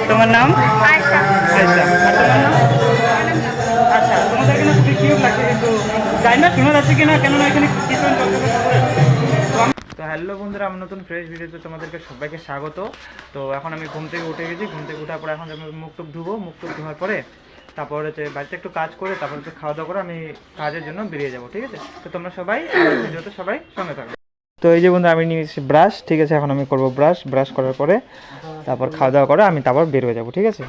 তোমার নাম? আয়শা। আয়শা। আর তোমার নাম? আচ্ছা, তোমাদের এখানে খুবই কিউট লাগছে, কিন্তু জানি না শোনা যাচ্ছে কিনা, কেননা এখানে কিচেন তো হ্যালো বন্ধুরা, আমার নতুন ফ্রেশ ভিডিওতে তোমাদেরকে সবাইকে স্বাগত। তো এখন আমি ঘুম থেকে উঠে গেছি, ঘুম থেকে ওঠার পরে এখন আমি মুখ টুক ধুবো, মুখ টুক ধোয়ার পরে তারপর হচ্ছে বাড়িতে একটু কাজ করে তারপর হচ্ছে খাওয়া দাওয়া করে আমি কাজের জন্য বেরিয়ে যাবো, ঠিক আছে? তো তোমরা সবাই ভিডিওতে সবাই সঙ্গে থাকবে। তো এই যে বন্ধু আমি নিয়েছি ব্রাশ, ঠিক আছে? এখন আমি করবো ব্রাশ করার পরে তারপর খাওয়া দাওয়া করে আমি তারপর বের হয়ে যাবো, ঠিক আছে?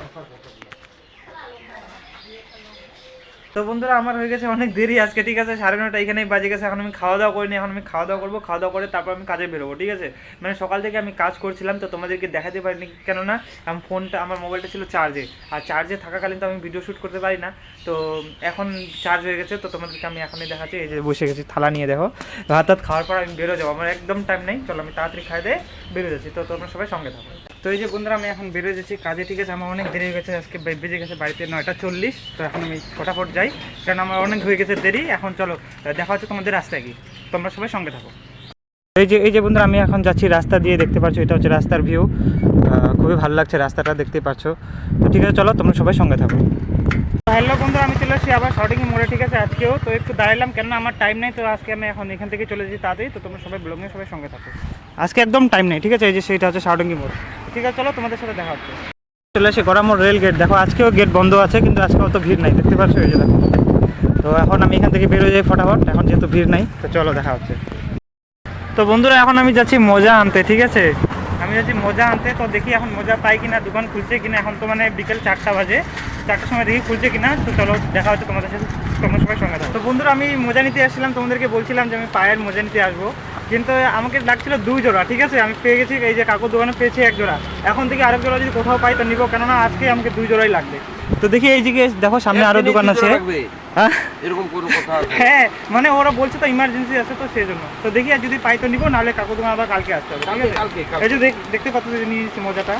তো বন্ধুরা আমার হয়ে গেছে অনেক দেরি আজকে, ঠিক আছে? 9:30 এখানেই বাজে গেছে। এখন আমি খাওয়া দাওয়া করিনি, এখন আমি খাওয়া দাওয়া করবো, খাওয়া দাওয়া করে তারপর আমি কাজে বেরোবো, ঠিক আছে? মানে সকাল থেকে আমি কাজ করছিলাম, তো তোমাদেরকে দেখাতে পারিনি, কেননা আমি ফোনটা, আমার মোবাইলটা ছিল চার্জে, আর চার্জে থাকাকালীন তো আমি ভিডিও শ্যুট করতে পারি না। তো এখন চার্জ হয়ে গেছে, তো তোমাদেরকে আমি এখনই দেখাচ্ছি। এই যে বসে গেছি, থালা নিয়ে দেখো। ভাত খাওয়ার পর আমি বেরো যাবো, আমার একদম টাইম নেই। চলো আমি তাড়াতাড়ি খাই দিয়ে বেরো যাচ্ছি, তো তোমরা সবাই সঙ্গে থাকো। তো এই যে বন্ধুরা আমি এখন বেরোয় যাচ্ছি কাজে, ঠিক আছে? আমার অনেক দেরি হয়ে গেছে, আজকে বেজে গেছে বাড়িতে 9:40। তো এখন আমি ফটাফট যাই, কারণ আমার অনেক হয়ে গেছে দেরি। এখন চলো দেখা হচ্ছে তোমাদের রাস্তায় কি, তোমরা সবাই সঙ্গে থাকো। এই যে বন্ধুরা আমি এখন যাচ্ছি রাস্তা দিয়ে, দেখতে পাচ্ছ এটা হচ্ছে রাস্তার ভিউ। খুবই ভালো লাগছে রাস্তাটা, দেখতে পাচ্ছ। তো ঠিক আছে, চলো তোমরা সবাই সঙ্গে থাকো। হ্যালো বন্ধুরা, আমি চলে এসেছি আবার শর্টিং মোড়ে, ঠিক আছে? আজকেও তো একটু দাঁড়ালাম, কেননা আমার টাইম নেই। তো আজকে আমি এখন এখান থেকে চলে যাচ্ছি তাড়াতাড়ি, তো তোমরা সবাই ব্লগে সবাই সঙ্গে থাকো। আজকে একদম টাইম নেই, ঠিক আছে? এই যে সেইটা হচ্ছে শাওডাঙ্গি মোড়, ঠিক আছে? চলো তোমাদের সাথে দেখা হচ্ছে। চলে এসে গড়ামোড় রেল গেট, দেখো আজকেও গেট বন্ধ আছে, কিন্তু আজকে অত ভিড় নাই, দেখতে পাচ্ছ? এই যে দেখো। তো এখন আমি এখান থেকে বেরোয় যাই ফটাফট, এখন যেহেতু ভিড় নাই। তো চলো দেখা হচ্ছে। তো বন্ধুরা এখন আমি যাচ্ছি মোজা আনতে, ঠিক আছে? আমি যাচ্ছি মোজা আনতে, তো দেখি এখন মোজা পাই কিনা, দোকান খুলছে কিনা। এখন তো মানে বিকেল 4টা বাজে, 4টার সময় দেখি খুলছে কিনা। তো চলো দেখা হচ্ছে তোমাদের সাথে, তোমরা সবাই সঙ্গে থাকো। তো বন্ধুরা আমি মোজা নিতে আসছিলাম, তোমাদেরকে বলছিলাম যে আমি পায়ের মোজা নিতে আসবো, কিন্তু আমাকে লাগছিল 2 জোড়া, ঠিক আছে? আমি পেয়ে গেছি, এই যে কাকুর দোকানে পেয়েছি 1 জোড়া। এখন থেকে আরেক জোড়া যদি কোথাও পাই তো নিবো, কেননা আজকে আমাকে 2 জোড়াই লাগবে। তো দেখি এই দিকে দেখো, সামনে আরো দোকান আছে। এরকম কোনো কথা আছে? হ্যাঁ, মানে ওরা বলছে তো ইমার্জেন্সি আছে, তো সেই জন্য। তো দেখি আর যদি পাই তো নিবো, নাহলে কাকু তোমার আবার কালকে আসতে হবে, ঠিক আছে? এই যে দেখতে পাচ্ছ যে নিয়েছি মোজাটা।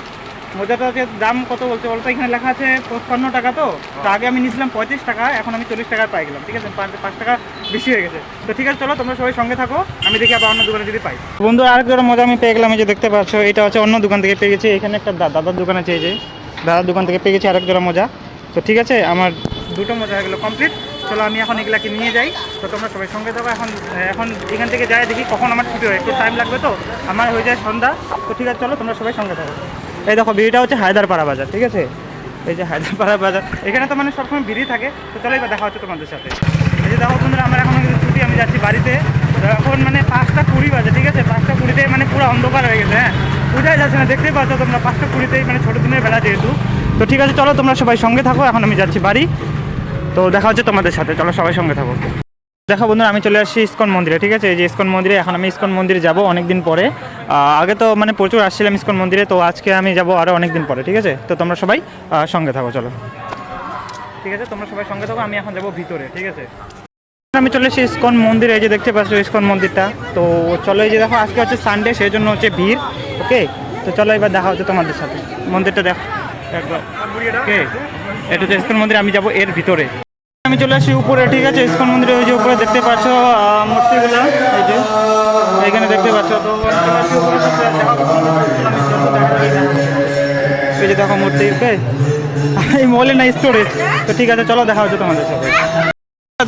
মোজাটা হচ্ছে দাম কত বলতে বলতো, এখানে লেখা আছে 55 টাকা। তো আগে আমি নিয়েছিলাম 35 টাকা, এখন আমি 40 টাকায় পাই গেলাম, ঠিক আছে? 5 টাকা বেশি হয়ে গেছে। তো ঠিক আছে, চলো তোমরা সবাই সঙ্গে থাকো, আমি দেখি আবার অন্য দোকানে যদি পাই। বন্ধু আরেক জোড়া মোজা আমি পেয়ে গেলাম, এই যে দেখতে পাচ্ছ। এটা হচ্ছে অন্য দোকান থেকে পেয়ে গেছি, এখানে একটা দাদার দোকান আছে, এই যে দাদার দোকান থেকে পেয়ে গেছি আরেক জোড়া মোজা। তো ঠিক আছে, আমার 2টো মোজা হয়ে গেলো কমপ্লিট। চলো আমি এখন এগুলাকে নিয়ে যাই, তো তোমরা সবাই সঙ্গে থাকো। এখন এখান থেকে যাই, দেখি কখন আমার ছুটি হয়, একটু টাইম লাগবে, তো আমার হয়ে যায় সন্ধ্যা। তো ঠিক আছে, চলো তোমরা সবাই সঙ্গে থাকো। এই দেখো বিড়িটা হচ্ছে হায়দারপাড়া বাজার, ঠিক আছে? এই যে হায়দারপাড়া বাজার, এখানে তো মানে সবসময় ভিড়ই থাকে। তো চলো এবার দেখা হচ্ছে তোমাদের সাথে। এই যে দেখো বন্ধুরা আমার এখন কিন্তু ছুটি, আমি যাচ্ছি বাড়িতে। এখন মানে 5টা 20 বাজে, ঠিক আছে? 5টা 20তে মানে পুরো অন্ধকার হয়ে গেছে, হ্যাঁ, বোঝাই যাচ্ছে না, দেখতেই পাচ্ছ তোমরা। 5টা 20তেই মানে ছোটো দিনের বেলা যেহেতু। তো ঠিক আছে, চলো তোমরা সবাই সঙ্গে থাকো, এখন আমি যাচ্ছি বাড়ি। তো দেখা হচ্ছে তোমাদের সাথে, চলো সবাই সঙ্গে থাকো। দেখো বন্ধুরা আমি চলে আসছি ইসকন মন্দিরে, ঠিক আছে? এই যে ইসকন মন্দিরে, এখন আমি ইসকন মন্দিরে যাবো অনেকদিন পরে। আগে তো মানে প্রচুর আসছিলাম ইসকন মন্দিরে, তো আজকে আমি যাবো আরও অনেকদিন পরে, ঠিক আছে? তো তোমরা সবাই সঙ্গে থাকো, চলো। ঠিক আছে, তোমরা সবাই সঙ্গে থাকো, আমি এখন যাবো ভিতরে, ঠিক আছে? আমি চলে এসেছি ইসকন মন্দিরে, এই যে দেখতে পাচ্ছ ইসকন মন্দিরটা। তো চলো, এই যে দেখো আজকে হচ্ছে সানডে, সেই জন্য হচ্ছে ভিড়, ওকে? তো চলো এবার দেখা হচ্ছে তোমাদের সাথে। মন্দিরটা দেখো একবার, ওকে? এটা হচ্ছে ইসকন মন্দির, আমি যাবো এর ভিতরে। আমি চলে আসি উপরে, ঠিক আছে? ইসকন মন্দিরে ওই যে উপরে দেখতে পাচ্ছ মূর্তিগুলো, এই যে এখানে দেখতে পাচ্ছ। তো এই যে দেখো মূর্তি, ওকে? এই মলে না স্টোরেজ। তো ঠিক আছে, চলো দেখা হচ্ছে তোমাদের সাথে।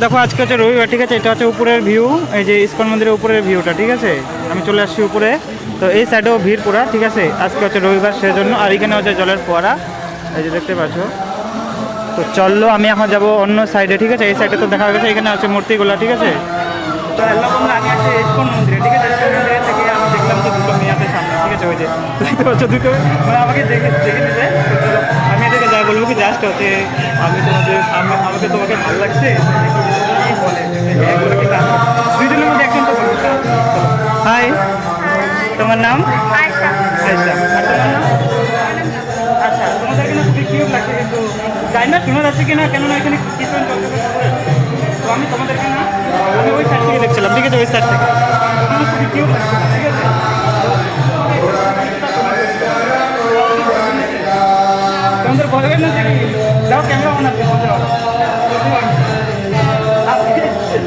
দেখো আজকে হচ্ছে রবিবার, ঠিক আছে? এটা হচ্ছে উপরের ভিউ, এই যে ইসকন মন্দিরের উপরের ভিউটা, ঠিক আছে? আমি চলে আসছি উপরে। তো এই সাইডেও ভিড় পুরা, ঠিক আছে? আজকে হচ্ছে রবিবার, সেই জন্য। আর এখানে হচ্ছে জলের ফোয়ারা, এই যে দেখতে পাচ্ছ। তো চলো আমি এখন যাবো অন্য সাইডে, ঠিক আছে? এই সাইডে তো দেখা গেছে এখানে আছে মূর্তিগুলো, ঠিক আছে? তো হ্যালো বন্ধুরা, আমি আছি ইসকন মন্দিরে, ঠিক আছে? ইসকন মন্দিরে থেকে আমি দেখলাম যে 2টো মেয়ে আছে সামনে, ঠিক আছে? ওই যে দেখতে পাচ্ছ 2টো, মানে আমাকে দেখে নিতে। আমি এদেরকে যা বলবো কি, জাস্ট হচ্ছে আমাকে তোমাকে ভালো লাগছে কি বলে, দুজনের মধ্যে একজন তো বলবো। হাই, তোমার নাম? আয়শা। আয়শা। আর তোমার নাম? আচ্ছা, তোমাদের এখানে খুবই কিউট লাগছে, কিন্তু জানি না শোনা যাচ্ছে কিনা, কেননা এখানে কিচেন চলছে। তো আমি তোমাদেরকে না, আমি ওই সাইড থেকে দেখছিলাম, ঠিক আছে? ওই সাইড থেকে খুবই কিউট লাগছে, ঠিক আছে? তোমাদের বলবেন না যে যাও ক্যামেরা অন আছে, বলতে পারো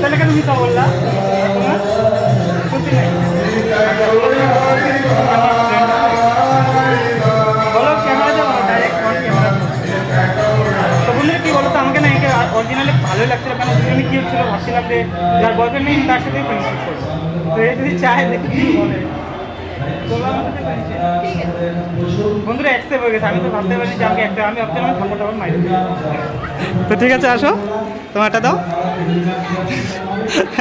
তাহলে কেন মিথ্যা বললা? বলতে নাই, বলো ক্যামেরা যাও ডাইরেক্ট। যে যার বয়ফ্রেন্ড নেই তার সাথেই ফ্রেন্ডশিপ করবো। তো এই যদি চায় দেখি কি বলে। বন্ধুরা অ্যাকসেপ্ট হয়ে গেছে, আমি তো ভাবতে পারিনি যে আমাকে একটা, আমি ভাবছিলাম ঠাকুর ঠাকুর মারি। তো ঠিক আছে আসো, তোমারটা দাও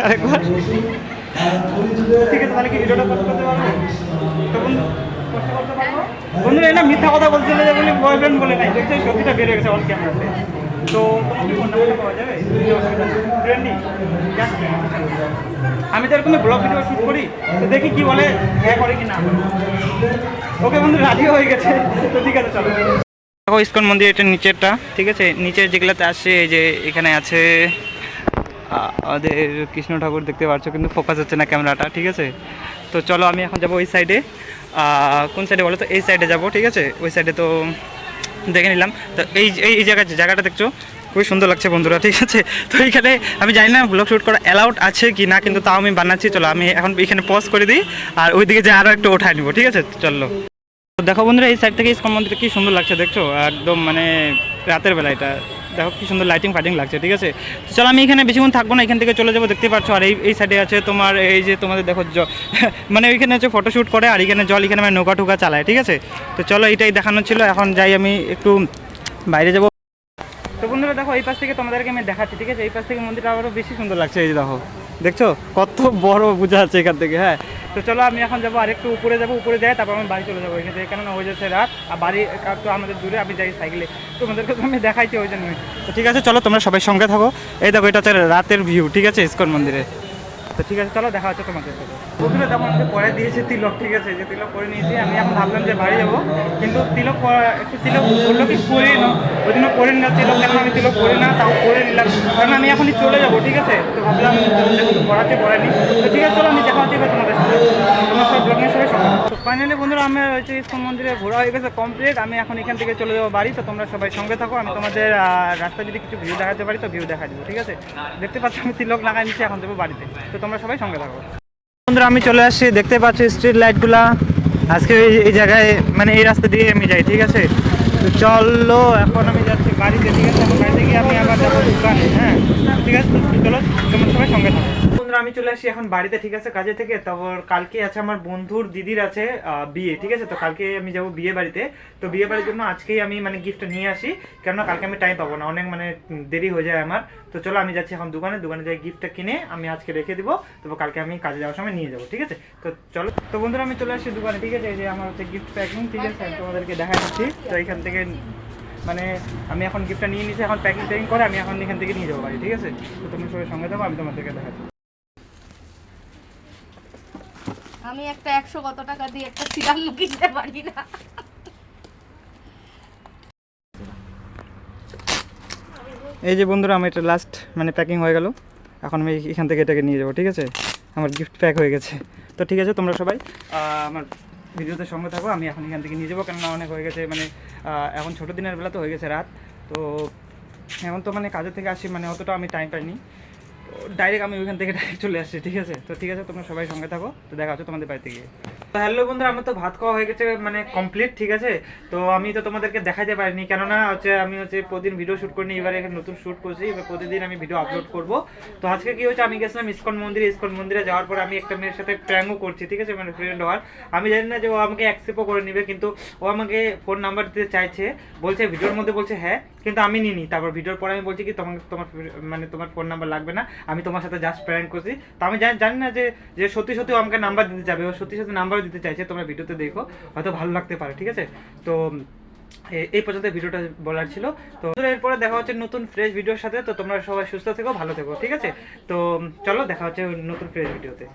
আরেকবার। ঠিক আছে তাহলে কি ভিডিওটা পোস্ট করতে পারবো? তো পোস্ট করতে পারবো। বন্ধুরা এটা মিথ্যা কথা বলছিল যে বলি বয়ফ্রেন্ড বলে নাই, দেখছি সত্যিটা বের হয়ে গেছে অন ক্যামেরাতে। তো তোমার কি ফোন নাম্বারটা পাওয়া যাবে? ফ্রেন্ডই আমি তো এরকম ব্লগ ভিডিও শ্যুট করি, তো দেখি কি বলে, হ্যাঁ করে কি না। ওকে বন্ধু রাজি হয়ে গেছে। তো ঠিক আছে চলো। দেখো ইসকন মন্দির, এটা নিচেরটা, ঠিক আছে। নিচের যেগুলোতে আসছে এই যে এখানে আছে আমাদের কৃষ্ণ ঠাকুর দেখতে পাচ্ছ, কিন্তু ফোকাস হচ্ছে না ক্যামেরাটা, ঠিক আছে। তো চলো আমি এখন যাবো ওই সাইডে। কোন সাইডে বলো তো? এই সাইডে যাবো, ঠিক আছে। ওই সাইডে তো দেখে নিলাম। তো এই জায়গাটা দেখছো খুবই সুন্দর লাগছে বন্ধুরা, ঠিক আছে। তো এইখানে আমি জানি না ব্লগ শ্যুট করা অ্যালাউড আছে কি না, কিন্তু তাও আমি বানাচ্ছি। চলো আমি এখন এখানে পজ করে দিই আর ওইদিকে যে আরও একটু ওঠায় নিবো, ঠিক আছে। চলো দেখো বন্ধুরা এই সাইড থেকে ইসকন মন্দিরটা কি সুন্দর লাগছে দেখছো, একদম মানে রাতের বেলা এটা দেখো কি সুন্দর লাইটিং ফাইটিং লাগছে, ঠিক আছে। তো চলো আমি এখানে বেশিক্ষণ থাকবো না, এখান থেকে চলে যাবো, দেখতে পাচ্ছ। আর এই সাইডে আছে তোমার এই যে তোমাদের দেখো মানে ওইখানে হচ্ছে ফটোশ্যুট করে, আর এখানে জল, এখানে মানে নৌকা টুকা চালায়, ঠিক আছে। তো চলো এইটাই দেখানো ছিল, এখন যাই আমি একটু বাইরে যাবো। তো বন্ধুরা দেখো এই পাশ থেকে তোমাদেরকে আমি দেখাচ্ছি, ঠিক আছে। এই পাশ থেকে মন্দিরটা আরও বেশি সুন্দর লাগছে, এই যে দেখো দেখছো কত বড় বোঝা যাচ্ছে এখান থেকে। হ্যাঁ তো চলো আমি এখন যাবো আর একটু উপরে যাবো, উপরে যাই তারপর আমি বাড়ি চলে যাবো এখান থেকে, কেননা হয়ে যাচ্ছে রাত আর বাড়ি তো আমাদের দূরে, আমি যাই সাইকেলে, তোমাদেরকে তো আমি দেখাইছি ওই জন্যই। তো ঠিক আছে চলো তোমরা সবাই সঙ্গে থাকো। এই দেখো এটা হচ্ছে রাতের ভিউ, ঠিক আছে, ইসকন মন্দিরে। তো ঠিক আছে চলো দেখা হচ্ছে তোমাদের সাথে। বন্ধুরা তখন আমাকে পরে দিয়েছে তিলক, ঠিক আছে, যে তিলক করে নিয়েছি। আমি এখন ভাবলাম যে বাড়ি যাবো, কিন্তু তিলক একটু তিলক বললো কি করে না, ওই জন্য করে নিলাম তিলক, কেন আমি তিলক করি না, তাও করে নিলাম, কারণ আমি এখনই চলে যাবো, ঠিক আছে। তো ভাবলাম পড়াতে পড়ায়নি। তো ঠিক আছে চলো আমি দেখা হচ্ছে তোমাদের সাথে, তোমার সব ব্লগের সবাই সঙ্গে। তো ফাইনালি বন্ধুরা আমার হচ্ছে ইসকন মন্দিরে ঘোরা হয়ে গেছে কমপ্লিট। আমি এখন এখান থেকে চলে যাবো বাড়ি। তো তোমরা সবাই সঙ্গে থাকো, আমি তোমাদের রাস্তায় যদি কিছু ভিউ দেখাতে পারি তো ভিউ দেখা দেবো, ঠিক আছে। দেখতে পাচ্ছি আমি তিলক লাগাই নিচ্ছি, এখন যাবো বাড়িতে। তো তোমরা সবাই সঙ্গে থাকো। বন্ধুরা আমি চলে আসছি, দেখতে পাচ্ছি স্ট্রিট লাইটগুলা আজকে এই জায়গায়, মানে এই রাস্তা দিয়ে আমি যাই, ঠিক আছে। তো চলো এখন আমি যাচ্ছি বাড়িতে, ঠিক আছে। এখন বাড়িতে গিয়ে আমি আবার যাবো দোকানে, হ্যাঁ ঠিক আছে। চলো তোমরা সবাই সঙ্গে থাকো। বন্ধুরা আমি চলে আসছি এখন বাড়িতে, ঠিক আছে, কাজে থেকে। তারপর কালকে আছে আমার বন্ধুর দিদির আছে বিয়ে, ঠিক আছে। তো কালকে আমি যাবো বিয়ে বাড়িতে। তো বিয়ে বাড়ির জন্য আজকেই আমি মানে গিফটটা নিয়ে আসি, কেননা কালকে আমি টাইম পাবো না, অনেক মানে দেরি হয়ে যায় আমার। তো চলো আমি যাচ্ছি এখন দোকানে যাই, গিফটটা কিনে আমি আজকে রেখে দিব, তারপর কালকে আমি কাজে যাওয়ার সময় নিয়ে যাবো, ঠিক আছে। তো চলো। তো বন্ধুরা আমি চলে আসছি দোকানে, ঠিক আছে। এই যে আমার হচ্ছে গিফট প্যাকিং, ঠিক আছে, আমি তোমাদেরকে দেখা দিচ্ছি। তো এখান থেকে মানে আমি এখন গিফটটা নিয়ে নিচ্ছি, এখন প্যাকিং করে আমি এখন এখান থেকে নিয়ে যাবো বাড়ি, ঠিক আছে। তো তোমরা সবাই সঙ্গে থাকো, আমি তোমাদেরকে দেখাচ্ছি। আমি একটা 100 কত টাকা দিয়ে একটা সিরাম কিনতে পারি না। এই যে বন্ধুরা আমার এটা লাস্ট মানে প্যাকিং হয়ে গেল, এখন আমি এখান থেকে এটাকে নিয়ে যাবো, ঠিক আছে। আমার গিফট প্যাক হয়ে গেছে। তো ঠিক আছে তোমরা সবাই আমার ভিডিওতে সঙ্গে থাকো, আমি এখন এখান থেকে নিয়ে যাবো, কেননা অনেক হয়ে গেছে, মানে এখন ছোটো দিনের বেলা তো হয়ে গেছে রাত। তো এখন তো মানে কাজের থেকে আসি, মানে অতটা আমি টাইম পাইনি, ডাইরেক্ট আমি ওইখান থেকে ডাইরেক্ট চলে আসছি, ঠিক আছে। তো ঠিক আছে তোমরা সবাই সঙ্গে থাকো, তো দেখা হচ্ছে তোমাদের বাড়িতে গিয়ে। তো হ্যালো বন্ধুরা, আমার তো ভাত খাওয়া হয়ে গেছে মানে কমপ্লিট, ঠিক আছে। তো আমি তো তোমাদেরকে দেখাতে পারিনি, কেননা হচ্ছে আমি হচ্ছে প্রতিদিন ভিডিও শ্যুট করিনি, এবারে এখানে নতুন শ্যুট করছি, এবার প্রতিদিন আমি ভিডিও আপলোড করব। তো আজকে কি হচ্ছে, আমি গেছিলাম ইসকন মন্দিরে যাওয়ার পর আমি একটা মেয়ের সাথে প্র্যাঙ্কও করছি, ঠিক আছে, মানে ফ্রেন্ড হওয়ার। আমি জানি না যে ও আমাকে অ্যাকসেপ্টও করে নিবে, কিন্তু ও আমাকে ফোন নাম্বার দিতে চাইছে, বলছে ভিডিওর মধ্যে বলছে হ্যাঁ, কিন্তু আমি নিইনি। তারপর ভিডিওর পরে আমি বলছি কি তোমার ফোন নাম্বার লাগবে না, আমি তোমার সাথে জাস্ট প্র্যাঙ্ক করছি। তো আমি জানি না যে সত্যি সত্যি আমাকে নাম্বার দিতে যাবে, ও সত্যি সত্যি নাম্বারও দিতে চাইছে। তোমরা ভিডিওতে দেখো, হয়তো ভালো লাগতে পারে, ঠিক আছে। তো এই পর্যন্ত ভিডিওটা বলার ছিল। তো এরপরে দেখা হচ্ছে নতুন ফ্রেশ ভিডিওর সাথে। তো তোমরা সবাই সুস্থ থেকো, ভালো থেকো, ঠিক আছে। তো চলো দেখা হচ্ছে নতুন ফ্রেশ ভিডিওতে।